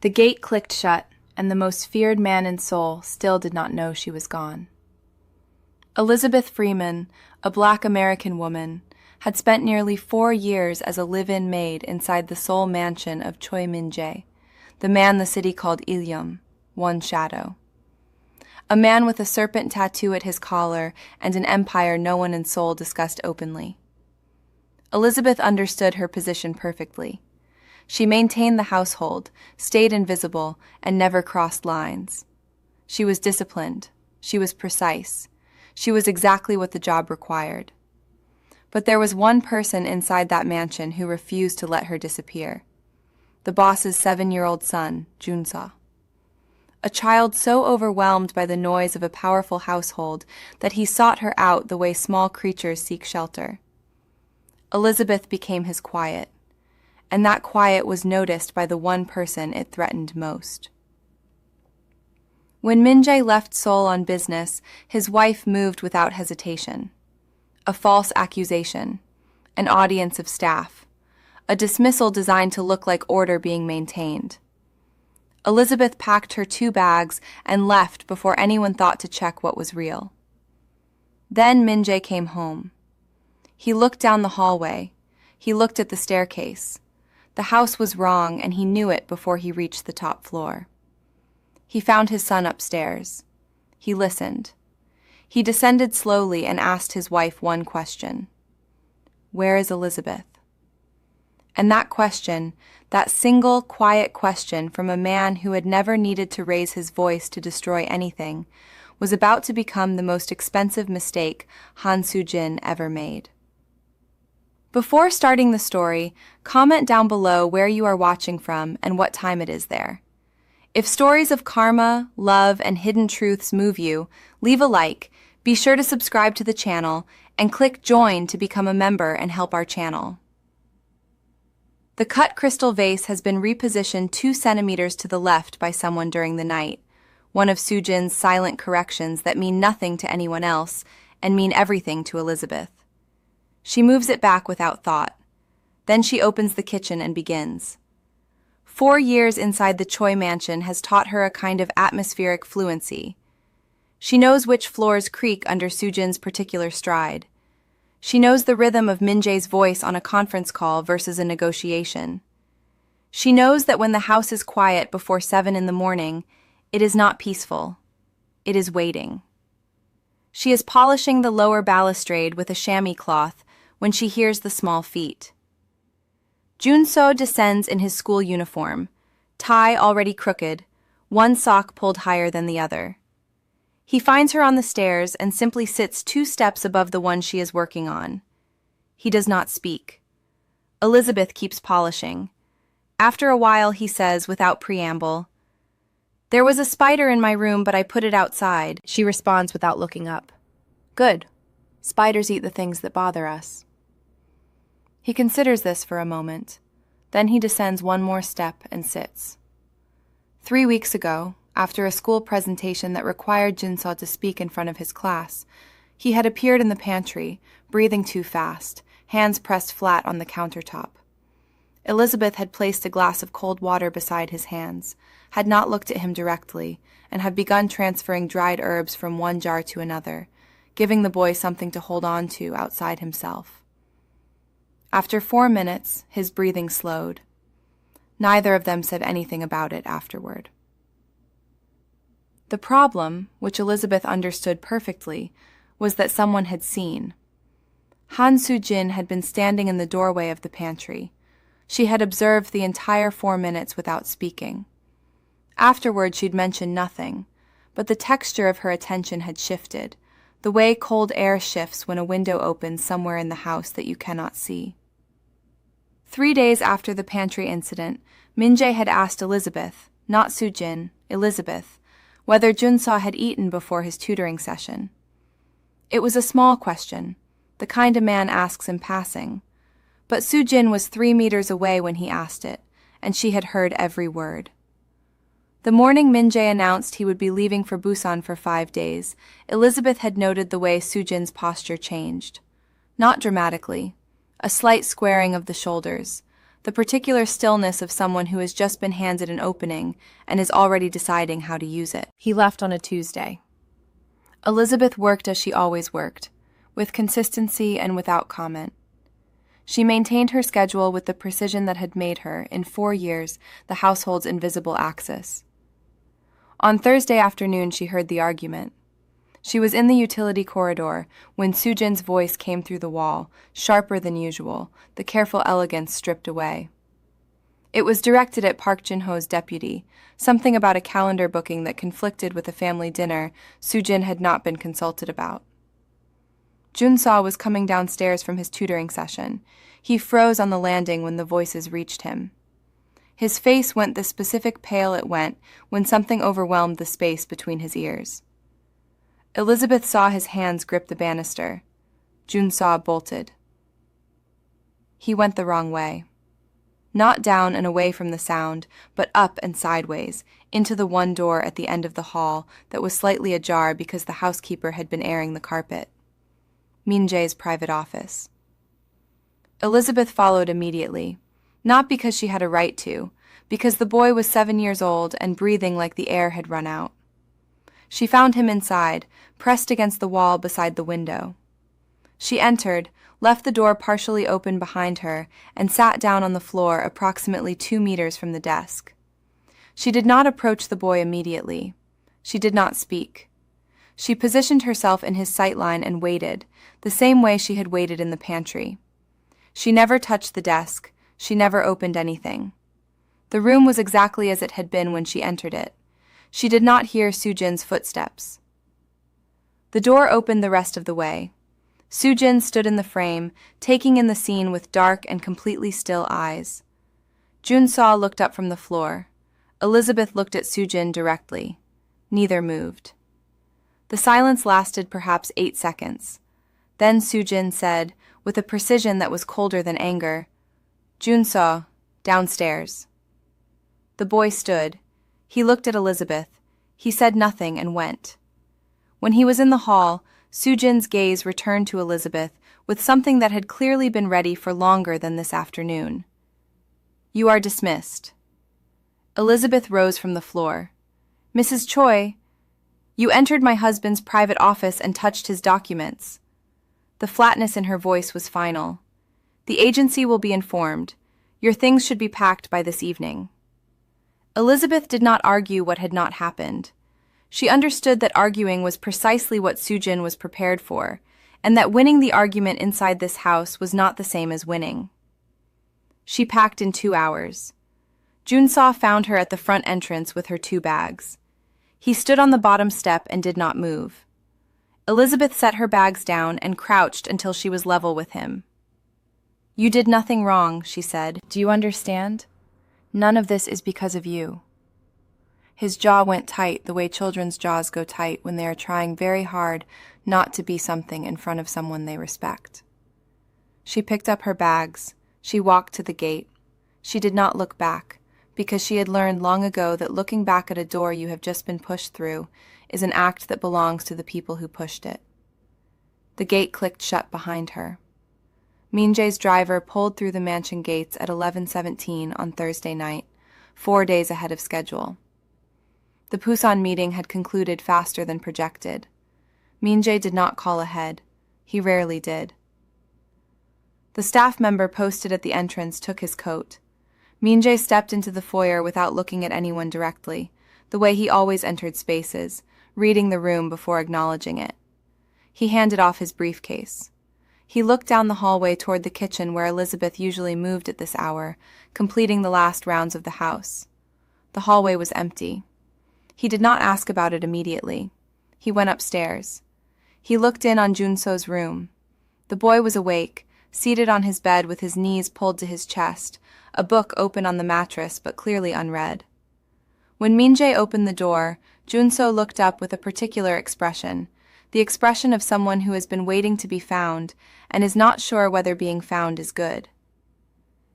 The gate clicked shut, and the most feared man in Seoul still did not know she was gone. Elizabeth Freeman, a Black American woman, had spent nearly 4 years as a live-in maid inside the Seoul mansion of Choi Min-jae, the man the city called Ilyum, one shadow. A man with a serpent tattoo at his collar and an empire no one in Seoul discussed openly. Elizabeth understood her position perfectly. She maintained the household, stayed invisible, and never crossed lines. She was disciplined. She was precise. She was exactly what the job required. But there was one person inside that mansion who refused to let her disappear. The boss's 7-year-old son, Jun-seo. A child so overwhelmed by the noise of a powerful household that he sought her out the way small creatures seek shelter. Elizabeth became his quiet, and that quiet was noticed by the one person it threatened most. When Minjay left Seoul on business, his wife moved without hesitation. A false accusation, an audience of staff, a dismissal designed to look like order being maintained. Elizabeth packed her 2 bags and left before anyone thought to check what was real. Then Minjay came home. He looked down the hallway. He looked at the staircase. The house was wrong, and he knew it before he reached the top floor. He found his son upstairs. He listened. He descended slowly and asked his wife one question. "Where is Elizabeth?" And that question, that single, quiet question from a man who had never needed to raise his voice to destroy anything, was about to become the most expensive mistake Soo-jin ever made. Before starting the story, comment down below where you are watching from and what time it is there. If stories of karma, love, and hidden truths move you, leave a like, be sure to subscribe to the channel, and click join to become a member and help our channel. The cut crystal vase has been repositioned 2 centimeters to the left by someone during the night, one of Soo-jin's silent corrections that mean nothing to anyone else and mean everything to Elizabeth. She moves it back without thought. Then she opens the kitchen and begins. 4 years inside the Choi mansion has taught her a kind of atmospheric fluency. She knows which floors creak under Soo-jin's particular stride. She knows the rhythm of Minjay's voice on a conference call versus a negotiation. She knows that when the house is quiet before 7 in the morning, it is not peaceful. It is waiting. She is polishing the lower balustrade with a chamois cloth when she hears the small feet. Jun-seo descends in his school uniform, tie already crooked, one sock pulled higher than the other. He finds her on the stairs and simply sits 2 steps above the one she is working on. He does not speak. Elizabeth keeps polishing. After a while, he says, without preamble, "There was a spider in my room, but I put it outside." She responds without looking up. "Good. Spiders eat the things that bother us." He considers this for a moment. Then he descends 1 more step and sits. 3 weeks ago, after a school presentation that required Jun-seo to speak in front of his class, he had appeared in the pantry, breathing too fast, hands pressed flat on the countertop. Elizabeth had placed a glass of cold water beside his hands, had not looked at him directly, and had begun transferring dried herbs from one jar to another, giving the boy something to hold on to outside himself. After 4 minutes, his breathing slowed. Neither of them said anything about it afterward. The problem, which Elizabeth understood perfectly, was that someone had seen. Soo-jin had been standing in the doorway of the pantry. She had observed the entire 4 minutes without speaking. Afterward, she'd mentioned nothing, but the texture of her attention had shifted, the way cold air shifts when a window opens somewhere in the house that you cannot see. 3 days after the pantry incident, Minjay had asked Elizabeth, not Soo-jin, Elizabeth, whether Jun-seo had eaten before his tutoring session. It was a small question, the kind a man asks in passing, but Soo-jin was 3 meters away when he asked it, and she had heard every word. The morning Minjay announced he would be leaving for Busan for 5 days, Elizabeth had noted the way Soo-jin's posture changed. Not dramatically, a slight squaring of the shoulders, the particular stillness of someone who has just been handed an opening and is already deciding how to use it. He left on a Tuesday. Elizabeth worked as she always worked, with consistency and without comment. She maintained her schedule with the precision that had made her, in 4 years, the household's invisible axis. On Thursday afternoon, she heard the argument. She was in the utility corridor when Soo-jin's voice came through the wall, sharper than usual, the careful elegance stripped away. It was directed at Park Jin-ho's deputy, something about a calendar booking that conflicted with a family dinner Soo-jin had not been consulted about. Jun-seo was coming downstairs from his tutoring session. He froze on the landing when the voices reached him. His face went the specific pale it went when something overwhelmed the space between his ears. Elizabeth saw his hands grip the banister. Jun-seo bolted. He went the wrong way. Not down and away from the sound, but up and sideways, into the one door at the end of the hall that was slightly ajar because the housekeeper had been airing the carpet. Minjay's private office. Elizabeth followed immediately, not because she had a right to, because the boy was 7 years old and breathing like the air had run out. She found him inside, pressed against the wall beside the window. She entered, left the door partially open behind her, and sat down on the floor approximately 2 meters from the desk. She did not approach the boy immediately. She did not speak. She positioned herself in his sightline and waited, the same way she had waited in the pantry. She never touched the desk. She never opened anything. The room was exactly as it had been when she entered it. She did not hear Soo-jin's footsteps. The door opened the rest of the way. Soo-jin stood in the frame, taking in the scene with dark and completely still eyes. Jun-seo looked up from the floor. Elizabeth looked at Soo-jin directly. Neither moved. The silence lasted perhaps 8 seconds. Then Soo-jin said, with a precision that was colder than anger, "Jun-seo, downstairs." The boy stood. He looked at Elizabeth. He said nothing and went. When he was in the hall, Soo-jin's gaze returned to Elizabeth with something that had clearly been ready for longer than this afternoon. "You are dismissed." Elizabeth rose from the floor. "Mrs. Choi, you entered my husband's private office and touched his documents." The flatness in her voice was final. "The agency will be informed. Your things should be packed by this evening." Elizabeth did not argue what had not happened. She understood that arguing was precisely what Soo-jin was prepared for, and that winning the argument inside this house was not the same as winning. She packed in 2 hours. Jun-seo found her at the front entrance with her 2 bags. He stood on the bottom step and did not move. Elizabeth set her bags down and crouched until she was level with him. "You did nothing wrong," she said. "Do you understand? None of this is because of you." His jaw went tight the way children's jaws go tight when they are trying very hard not to be something in front of someone they respect. She picked up her bags. She walked to the gate. She did not look back, because she had learned long ago that looking back at a door you have just been pushed through is an act that belongs to the people who pushed it. The gate clicked shut behind her. Minjay's driver pulled through the mansion gates at 11:17 on Thursday night, 4 days ahead of schedule. The Busan meeting had concluded faster than projected. Minjay did not call ahead. He rarely did. The staff member posted at the entrance took his coat. Minjay stepped into the foyer without looking at anyone directly, the way he always entered spaces, reading the room before acknowledging it. He handed off his briefcase. He looked down the hallway toward the kitchen where Elizabeth usually moved at this hour, completing the last rounds of the house. The hallway was empty. He did not ask about it immediately. He went upstairs. He looked in on Jun-seo's room. The boy was awake, seated on his bed with his knees pulled to his chest, a book open on the mattress but clearly unread. When Minjay opened the door, Jun-seo looked up with a particular expression, the expression of someone who has been waiting to be found and is not sure whether being found is good.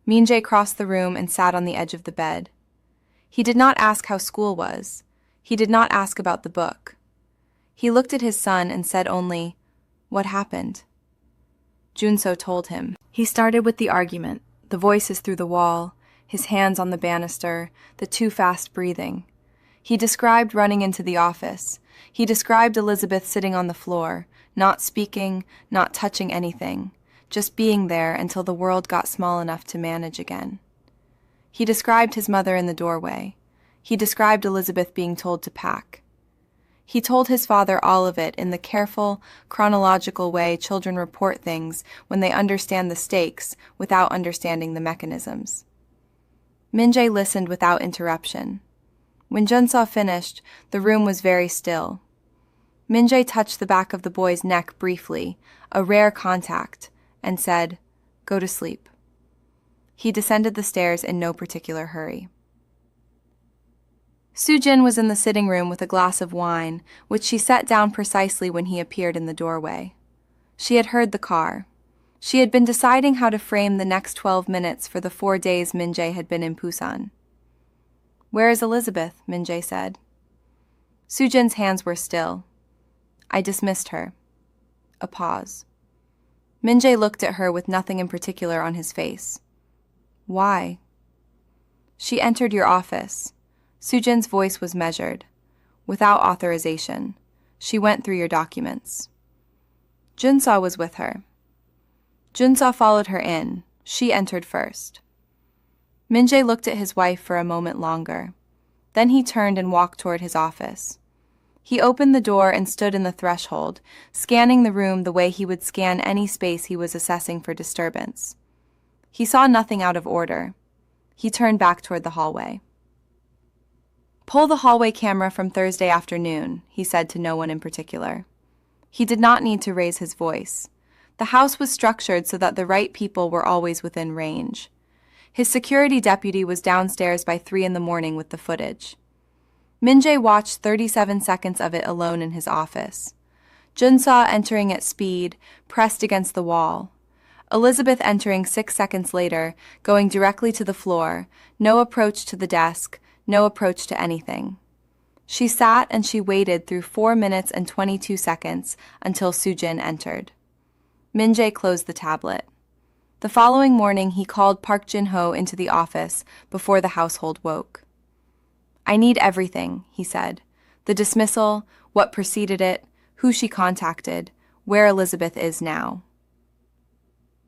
Minjay crossed the room and sat on the edge of the bed. He did not ask how school was. He did not ask about the book. He looked at his son and said only, "What happened?" Jun-seo told him. He started with the argument, The voices through the wall, his hands on the banister, the too fast breathing. He described running into the office. He described Elizabeth sitting on the floor, not speaking, not touching anything, just being there until the world got small enough to manage again. He described his mother in the doorway. He described Elizabeth being told to pack. He told his father all of it in the careful, chronological way children report things when they understand the stakes without understanding the mechanisms. Minjay listened without interruption. When Jun-seo finished, the room was very still. Minjay touched the back of the boy's neck briefly, a rare contact, and said, "Go to sleep." He descended the stairs in no particular hurry. Soo-jin was in the sitting room with a glass of wine, which she set down precisely when he appeared in the doorway. She had heard the car. She had been deciding how to frame the next 12 minutes for the 4 days Minjay had been in Busan. "Where is Elizabeth?" Minjay said. Soo-jin's hands were still. "I dismissed her." A pause. Minjay looked at her with nothing in particular on his face. "Why?" "She entered your office." Soo-jin's voice was measured. "Without authorization. She went through your documents." Jun-seo was with her. Jun-seo followed her in. She entered first. Minjay looked at his wife for a moment longer. Then he turned and walked toward his office. He opened the door and stood in the threshold, scanning the room the way he would scan any space he was assessing for disturbance. He saw nothing out of order. He turned back toward the hallway. "Pull the hallway camera from Thursday afternoon," he said to no one in particular. He did not need to raise his voice. The house was structured so that the right people were always within range. His security deputy was downstairs by 3 a.m. with the footage. Minjay watched 37 seconds of it alone in his office. Jun-seo entering at speed, pressed against the wall. Elizabeth entering 6 seconds later, going directly to the floor, no approach to the desk, no approach to anything. She sat and she waited through 4 minutes and 22 seconds until Soo-jin entered. Minjay closed the tablet. The following morning, he called Park Jin-ho into the office before the household woke. "I need everything," he said. "The dismissal, what preceded it, who she contacted, where Elizabeth is now."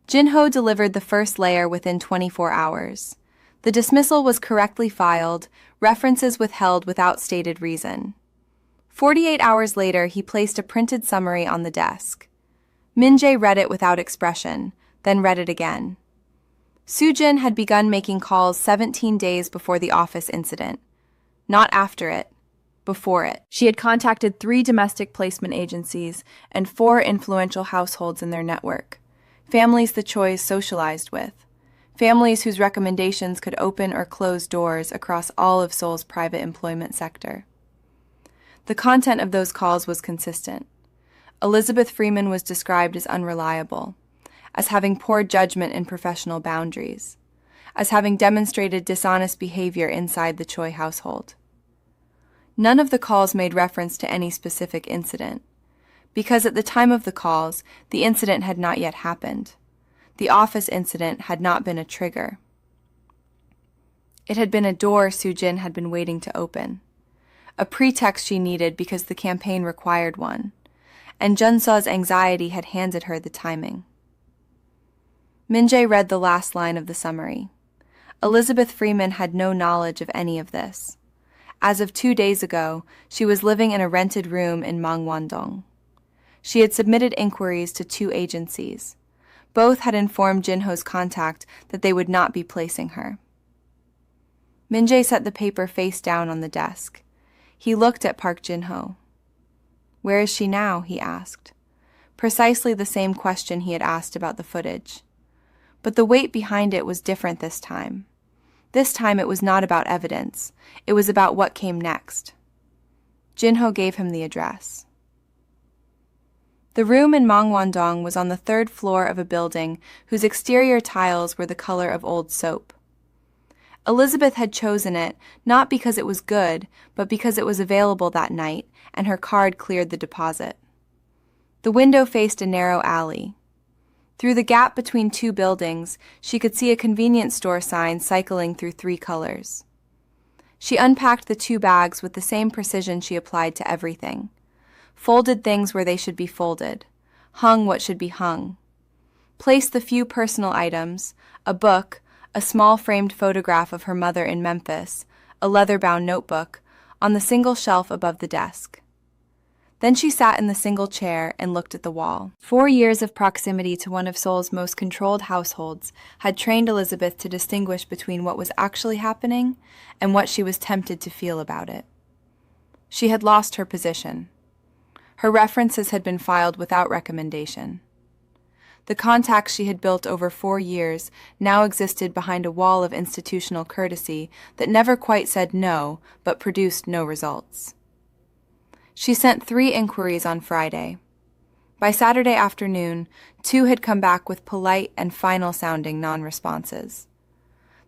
Jin-ho delivered the first layer within 24 hours. The dismissal was correctly filed, references withheld without stated reason. 48 hours later, he placed a printed summary on the desk. Minjay read it without expression, then read it again. Soo-jin had begun making calls 17 days before the office incident. Not after it, before it. She had contacted 3 domestic placement agencies and 4 influential households in their network, families the Chois socialized with, families whose recommendations could open or close doors across all of Seoul's private employment sector. The content of those calls was consistent. Elizabeth Freeman was described as unreliable, as having poor judgment in professional boundaries, as having demonstrated dishonest behavior inside the Choi household. None of the calls made reference to any specific incident, because at the time of the calls, the incident had not yet happened. The office incident had not been a trigger. It had been a door Soo-jin had been waiting to open, a pretext she needed because the campaign required one, and Jun-seo's anxiety had handed her the timing. Minjay read the last line of the summary. Elizabeth Freeman had no knowledge of any of this. As of 2 days ago, she was living in a rented room in Mangwon-dong. She had submitted inquiries to 2 agencies. Both had informed Jin-ho's contact that they would not be placing her. Minjay set the paper face down on the desk. He looked at Park Jin-ho. "Where is she now?" he asked. Precisely the same question he had asked about the footage. But the weight behind it was different this time. This time it was not about evidence. It was about what came next. Jin-ho gave him the address. The room in Mangwon-dong was on the 3rd floor of a building whose exterior tiles were the color of old soap. Elizabeth had chosen it not because it was good, but because it was available that night, and her card cleared the deposit. The window faced a narrow alley. Through the gap between two buildings, she could see a convenience store sign cycling through 3 colors. She unpacked the 2 bags with the same precision she applied to everything. Folded things where they should be folded. Hung what should be hung. Placed the few personal items, a book, a small framed photograph of her mother in Memphis, a leather-bound notebook, on the single shelf above the desk. Then she sat in the single chair and looked at the wall. 4 years of proximity to one of Seoul's most controlled households had trained Elizabeth to distinguish between what was actually happening and what she was tempted to feel about it. She had lost her position. Her references had been filed without recommendation. The contacts she had built over 4 years now existed behind a wall of institutional courtesy that never quite said no, but produced no results. She sent 3 inquiries on Friday. By Saturday afternoon, 2 had come back with polite and final-sounding non-responses.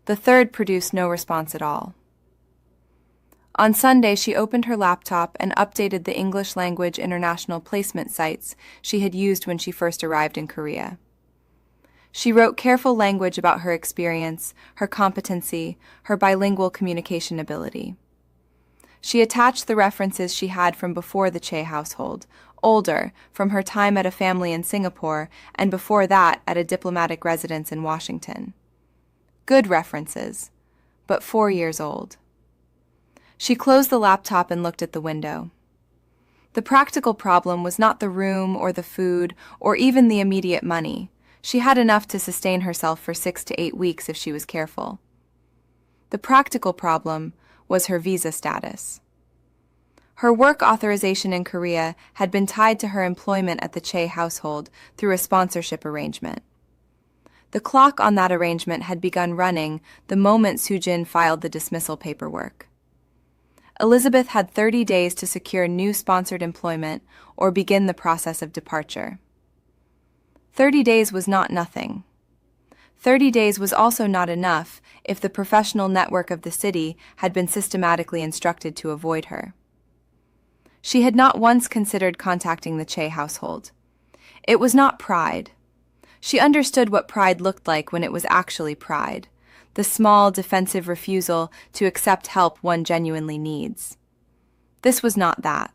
The 3rd produced no response at all. On Sunday, she opened her laptop and updated the English-language international placement sites she had used when she first arrived in Korea. She wrote careful language about her experience, her competency, her bilingual communication ability. She attached the references she had from before the Choi household, older, from her time at a family in Singapore, and before that at a diplomatic residence in Washington. Good references, but 4 years old. She closed the laptop and looked at the window. The practical problem was not the room or the food or even the immediate money. She had enough to sustain herself for 6 to 8 weeks if she was careful. The practical problem was her visa status. Her work authorization in Korea had been tied to her employment at the Choi household through a sponsorship arrangement. The clock on that arrangement had begun running the moment Soo-jin filed the dismissal paperwork. Elizabeth had 30 days to secure new sponsored employment or begin the process of departure. 30 days was not nothing. 30 days was also not enough if the professional network of the city had been systematically instructed to avoid her. She had not once considered contacting the Choi household. It was not pride. She understood what pride looked like when it was actually pride, the small, defensive refusal to accept help one genuinely needs. This was not that.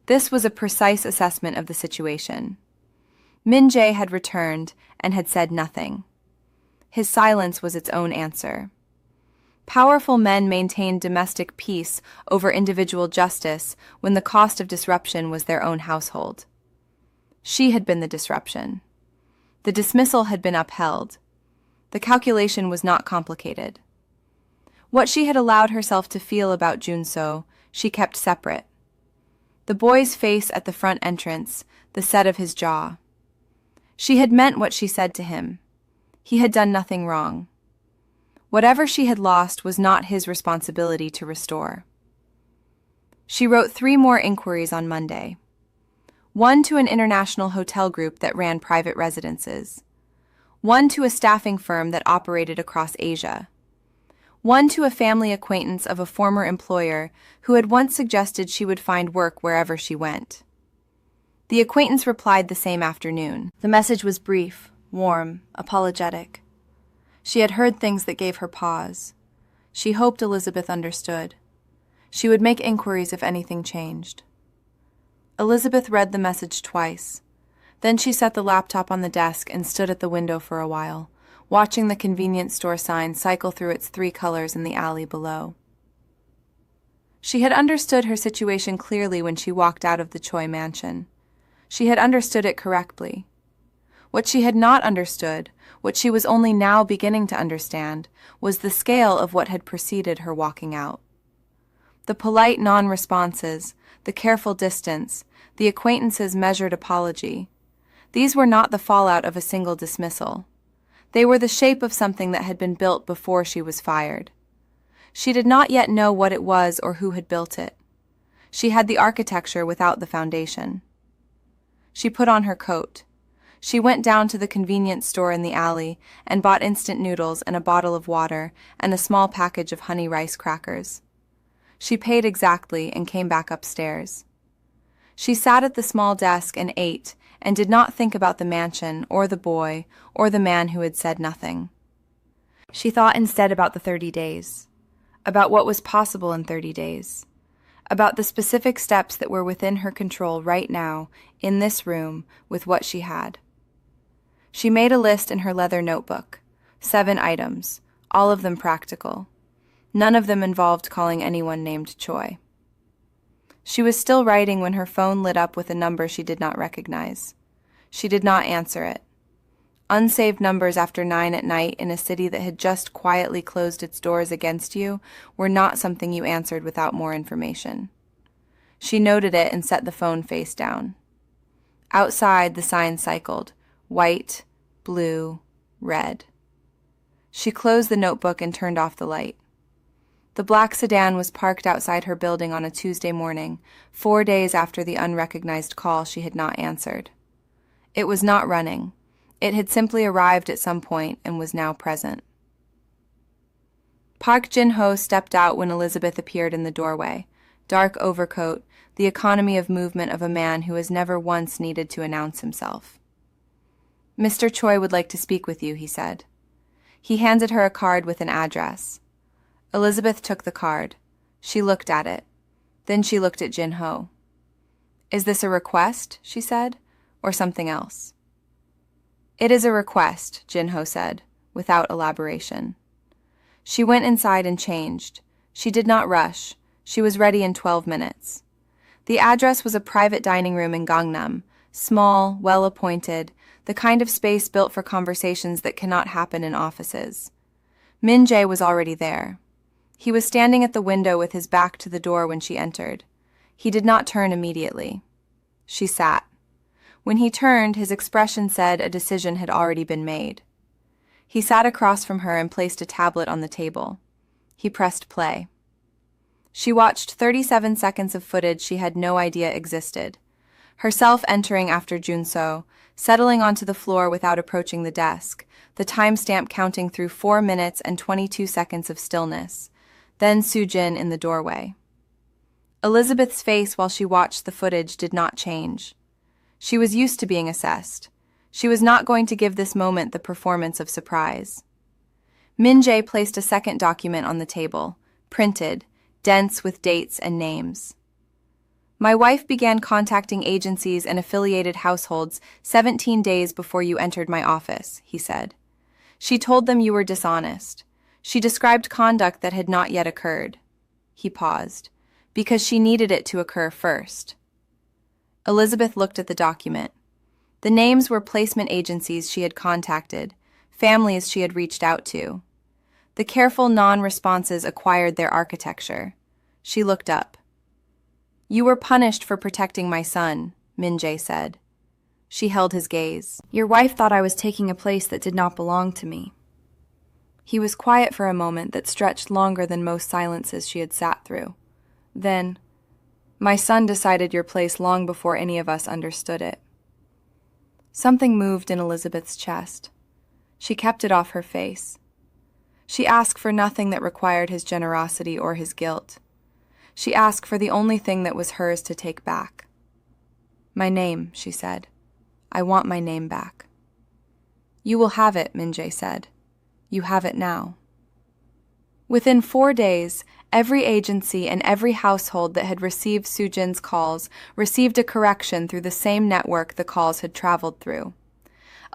This was a precise assessment of the situation. Minjay had returned and had said nothing. His silence was its own answer. Powerful men maintained domestic peace over individual justice when the cost of disruption was their own household. She had been the disruption. The dismissal had been upheld. The calculation was not complicated. What she had allowed herself to feel about Jun-seo, she kept separate. The boy's face at the front entrance, the set of his jaw. She had meant what she said to him. He had done nothing wrong. Whatever she had lost was not his responsibility to restore. She wrote 3 more inquiries on Monday. 1 to an international hotel group that ran private residences. 1 to a staffing firm that operated across Asia. 1 to a family acquaintance of a former employer who had once suggested she would find work wherever she went. The acquaintance replied the same afternoon. The message was brief, warm, apologetic. She had heard things that gave her pause. She hoped Elizabeth understood. She would make inquiries if anything changed. Elizabeth read the message twice. Then she set the laptop on the desk and stood at the window for a while, watching the convenience store sign cycle through its 3 colors in the alley below. She had understood her situation clearly when she walked out of the Choi mansion. She had understood it correctly. What she had not understood, what she was only now beginning to understand, was the scale of what had preceded her walking out. The polite non-responses, the careful distance, the acquaintance's measured apology. These were not the fallout of a single dismissal. They were the shape of something that had been built before she was fired. She did not yet know what it was or who had built it. She had the architecture without the foundation. She put on her coat. She went down to the convenience store in the alley and bought instant noodles and a bottle of water and a small package of honey rice crackers. She paid exactly and came back upstairs. She sat at the small desk and ate, and did not think about the mansion, or the boy, or the man who had said nothing. She thought instead about the 30 days, about what was possible in 30 days, about the specific steps that were within her control right now, in this room, with what she had. She made a list in her leather notebook, 7 items, all of them practical. None of them involved calling anyone named Choi. She was still writing when her phone lit up with a number she did not recognize. She did not answer it. Unsaved numbers after 9 at night in a city that had just quietly closed its doors against you were not something you answered without more information. She noted it and set the phone face down. Outside, the sign cycled, white, blue, red. She closed the notebook and turned off the light. The black sedan was parked outside her building on a Tuesday morning, 4 days after the unrecognized call she had not answered. It was not running. It had simply arrived at some point and was now present. Park Jin-ho stepped out when Elizabeth appeared in the doorway, dark overcoat, the economy of movement of a man who has never once needed to announce himself. "Mr. Choi would like to speak with you," he said. He handed her a card with an address. Elizabeth took the card. She looked at it. Then she looked at Jin-ho. "Is this a request?" she said, "or something else?" "It is a request," Jin-ho said, without elaboration. She went inside and changed. She did not rush. She was ready in 12 minutes. The address was a private dining room in Gangnam, small, well-appointed, the kind of space built for conversations that cannot happen in offices. Minjay was already there. He was standing at the window with his back to the door when she entered. He did not turn immediately. She sat. When he turned, his expression said a decision had already been made. He sat across from her and placed a tablet on the table. He pressed play. She watched 37 seconds of footage she had no idea existed. Herself entering after Jun-seo, settling onto the floor without approaching the desk, the timestamp counting through 4 minutes and 22 seconds of stillness. Then Soo-jin in the doorway. Elizabeth's face while she watched the footage did not change. She was used to being assessed. She was not going to give this moment the performance of surprise. Minjay placed a second document on the table, printed, dense with dates and names. "My wife began contacting agencies and affiliated households 17 days before you entered my office," he said. "She told them you were dishonest. She described conduct that had not yet occurred." He paused. "Because she needed it to occur first." Elizabeth looked at the document. The names were placement agencies she had contacted, families she had reached out to. The careful non-responses acquired their architecture. She looked up. "You were punished for protecting my son," Minjay said. She held his gaze. "Your wife thought I was taking a place that did not belong to me." He was quiet for a moment that stretched longer than most silences she had sat through. Then, "My son decided your place long before any of us understood it." Something moved in Elizabeth's chest. She kept it off her face. She asked for nothing that required his generosity or his guilt. She asked for the only thing that was hers to take back. "My name," she said. "I want my name back." "You will have it," Minjay said. "You have it now." Within 4 days, every agency and every household that had received Soo-jin's calls received a correction through the same network the calls had traveled through.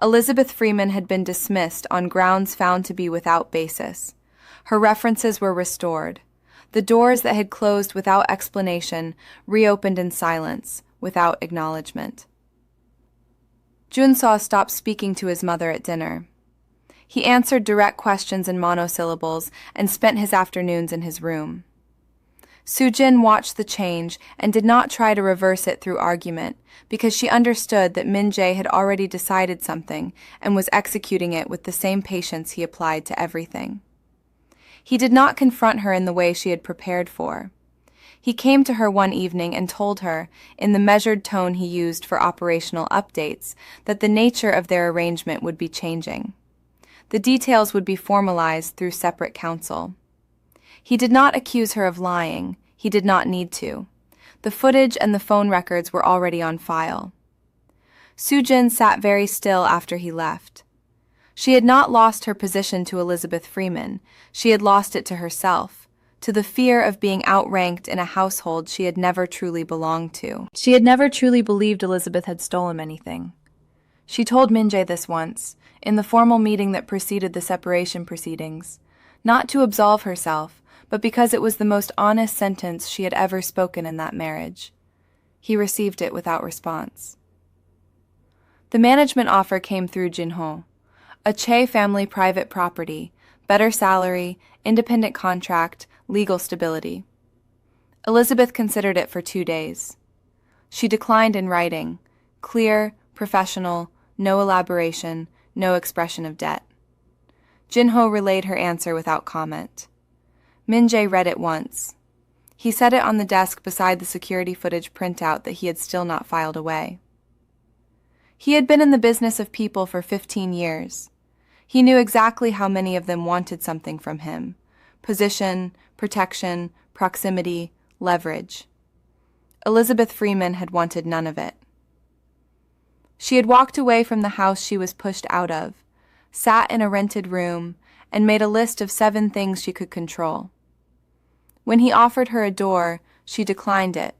Elizabeth Freeman had been dismissed on grounds found to be without basis. Her references were restored. The doors that had closed without explanation reopened in silence, without acknowledgement. Jun-seo stopped speaking to his mother at dinner. He answered direct questions in monosyllables and spent his afternoons in his room. Soo-jin watched the change and did not try to reverse it through argument, because she understood that Minjay had already decided something and was executing it with the same patience he applied to everything. He did not confront her in the way she had prepared for. He came to her one evening and told her, in the measured tone he used for operational updates, that the nature of their arrangement would be changing. The details would be formalized through separate counsel. He did not accuse her of lying. He did not need to. The footage and the phone records were already on file. Soo-jin sat very still after he left. She had not lost her position to Elizabeth Freeman. She had lost it to herself, to the fear of being outranked in a household she had never truly belonged to. She had never truly believed Elizabeth had stolen anything. She told Minjay this once, in the formal meeting that preceded the separation proceedings, not to absolve herself, but because it was the most honest sentence she had ever spoken in that marriage. He received it without response. The management offer came through Jun-seo, a Choi family private property, better salary, independent contract, legal stability. Elizabeth considered it for 2 days. She declined in writing, clear, professional, no elaboration, no expression of debt. Jun-seo relayed her answer without comment. Minjay read it once. He set it on the desk beside the security footage printout that he had still not filed away. He had been in the business of people for 15 years. He knew exactly how many of them wanted something from him: position, protection, proximity, leverage. Elizabeth Freeman had wanted none of it. She had walked away from the house she was pushed out of, sat in a rented room, and made a list of 7 things she could control. When he offered her a door, she declined it,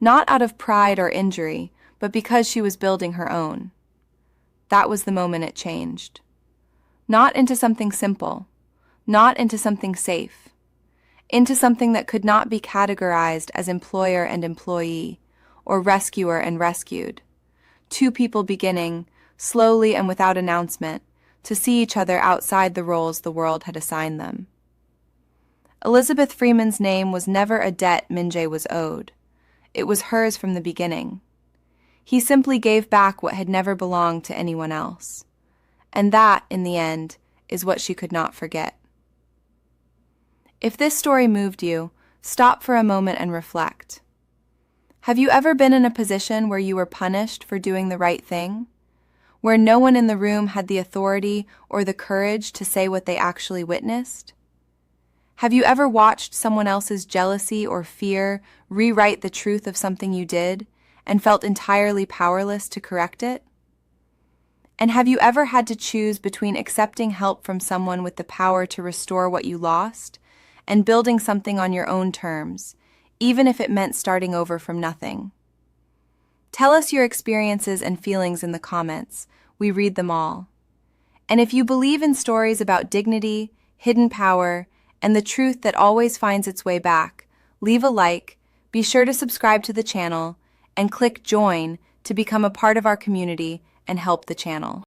not out of pride or injury, but because she was building her own. That was the moment it changed. Not into something simple, not into something safe, into something that could not be categorized as employer and employee, or rescuer and rescued. 2 people beginning, slowly and without announcement, to see each other outside the roles the world had assigned them. Elizabeth Freeman's name was never a debt Minjay was owed. It was hers from the beginning. He simply gave back what had never belonged to anyone else. And that, in the end, is what she could not forget. If this story moved you, stop for a moment and reflect. Have you ever been in a position where you were punished for doing the right thing? Where no one in the room had the authority or the courage to say what they actually witnessed? Have you ever watched someone else's jealousy or fear rewrite the truth of something you did and felt entirely powerless to correct it? And have you ever had to choose between accepting help from someone with the power to restore what you lost and building something on your own terms, even if it meant starting over from nothing? Tell us your experiences and feelings in the comments. We read them all. And if you believe in stories about dignity, hidden power, and the truth that always finds its way back, leave a like, be sure to subscribe to the channel, and click join to become a part of our community and help the channel.